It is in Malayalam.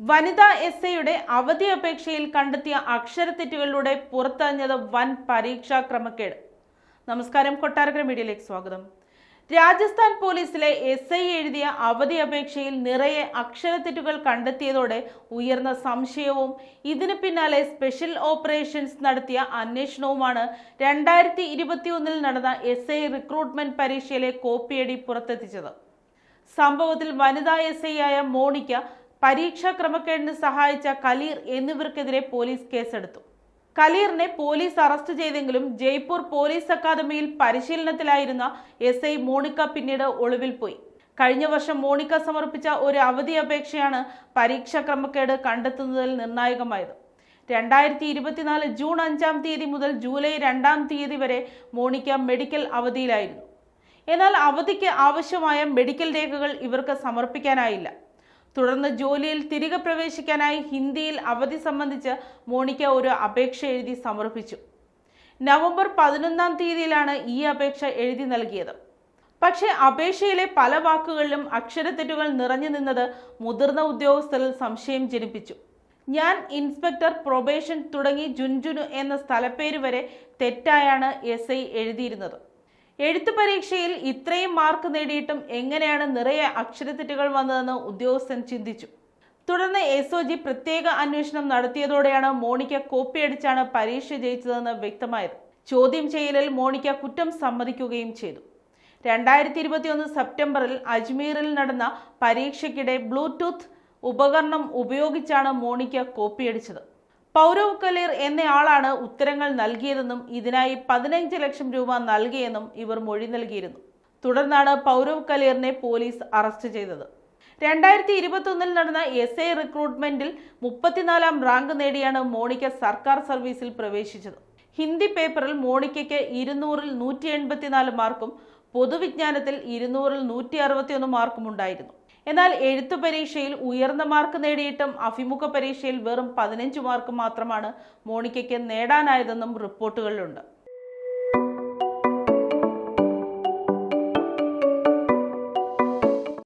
വനിതാ എസ്ഐയുടെ അവധി അപേക്ഷയിൽ കണ്ടെത്തിയ അക്ഷരത്തെറ്റുകളിലൂടെ പുറത്തറിഞ്ഞത് വൻ പരീക്ഷാ ക്രമക്കേട്. നമസ്കാരം, കൊട്ടാരക്കര മീഡിയയിലേക്ക് സ്വാഗതം. രാജസ്ഥാൻ പോലീസിലെ എസ്ഐ എഴുതിയ അവധി അപേക്ഷയിൽ നിറയെ അക്ഷരത്തെറ്റുകൾ കണ്ടെത്തിയതോടെ ഉയർന്ന സംശയവും ഇതിന് പിന്നാലെ സ്പെഷ്യൽ ഓപ്പറേഷൻസ് നടത്തിയ അന്വേഷണവുമാണ് 2021 നടന്ന എസ്ഐ റിക്രൂട്ട്മെന്റ് പരീക്ഷയിലെ കോപ്പിയടി പുറത്തെത്തിച്ചത്. സംഭവത്തിൽ വനിതാ എസ്ഐ ആയ മോണിക്ക, പരീക്ഷാ ക്രമക്കേടിന് സഹായിച്ച കലീർ എന്നിവർക്കെതിരെ പോലീസ് കേസെടുത്തു. കലീറിനെ പോലീസ് അറസ്റ്റ് ചെയ്തെങ്കിലും ജയ്പൂർ പോലീസ് അക്കാദമിയിൽ പരിശീലനത്തിലായിരുന്ന എസ്ഐ മോണിക്ക പിന്നീട് ഒളിവിൽ പോയി. കഴിഞ്ഞ വർഷം മോണിക്ക സമർപ്പിച്ച ഒരു അവധി അപേക്ഷയാണ് പരീക്ഷാ ക്രമക്കേട് കണ്ടെത്തുന്നതിൽ നിർണായകമായത്. 2024 ജൂൺ 5 തീയതി മുതൽ ജൂലൈ 2 തീയതി വരെ മോണിക്ക മെഡിക്കൽ അവധിയിലായിരുന്നു. എന്നാൽ അവധിക്ക് ആവശ്യമായ മെഡിക്കൽ രേഖകൾ ഇവർക്ക് സമർപ്പിക്കാനായില്ല. തുടർന്ന് ജോലിയിൽ തിരികെ പ്രവേശിക്കാനായി ഹിന്ദിയിൽ അവധി സംബന്ധിച്ച് മോണിക്ക ഒരു അപേക്ഷ എഴുതി സമർപ്പിച്ചു. നവംബർ 11 തീയതിയിലാണ് ഈ അപേക്ഷ എഴുതി നൽകിയത്. പക്ഷേ അപേക്ഷയിലെ പല വാക്കുകളിലും അക്ഷരത്തെറ്റുകൾ നിറഞ്ഞു നിന്നത് മുതിർന്ന ഉദ്യോഗസ്ഥരിൽ സംശയം ജനിപ്പിച്ചു. ഞാൻ ഇൻസ്പെക്ടർ പ്രൊബേഷൻ തുടങ്ങി ജുൻജുനു എന്ന സ്ഥലപ്പേര് വരെ തെറ്റായാണ് എസ്ഐ എഴുതിയിരുന്നത്. എഴുത്തു പരീക്ഷയിൽ ഇത്രയും മാർക്ക് നേടിയിട്ടും എങ്ങനെയാണ് നിറയെ അക്ഷരത്തെറ്റുകൾ വന്നതെന്ന് ഉദ്യോഗസ്ഥൻ ചിന്തിച്ചു. തുടർന്ന് SOG പ്രത്യേക അന്വേഷണം നടത്തിയതോടെയാണ് മോണിക്ക കോപ്പിയടിച്ചാണ് പരീക്ഷ ജയിച്ചതെന്ന് വ്യക്തമായത്. ചോദ്യം ചെയ്യലിൽ മോണിക്ക കുറ്റം സമ്മതിക്കുകയും ചെയ്തു. 2021 സെപ്റ്റംബറിൽ അജ്മീറിൽ നടന്ന പരീക്ഷയ്ക്കിടെ ബ്ലൂടൂത്ത് ഉപകരണം ഉപയോഗിച്ചാണ് മോണിക്ക കോപ്പിയടിച്ചത്. പൗരവ് കലീർ എന്നയാളാണ് ഉത്തരങ്ങൾ നൽകിയതെന്നും ഇതിനായി 15 ലക്ഷം രൂപ നൽകിയെന്നും ഇവർ മൊഴി നൽകിയിരുന്നു. തുടർന്നാണ് പൗരവ് കലീറിനെ പോലീസ് അറസ്റ്റ് ചെയ്തത്. 2021 നടന്ന എസ്ഐ റിക്രൂട്ട്മെന്റിൽ 34ാം റാങ്ക് നേടിയാണ് മോണിക്ക സർക്കാർ സർവീസിൽ പ്രവേശിച്ചത്. ഹിന്ദി പേപ്പറിൽ മോണിക്കയ്ക്ക് 200-ൽ 184 മാർക്കും പൊതുവിജ്ഞാനത്തിൽ 200-ൽ 161 മാർക്കും ഉണ്ടായിരുന്നു. എന്നാൽ എഴുത്തു പരീക്ഷയിൽ ഉയർന്ന മാർക്ക് നേടിയിട്ടും അഭിമുഖ പരീക്ഷയിൽ വെറും 15 മാർക്ക് മാത്രമാണ് മോണിക്കയ്ക്ക് നേടാനായതെന്നും റിപ്പോർട്ടുകളിലുണ്ട്.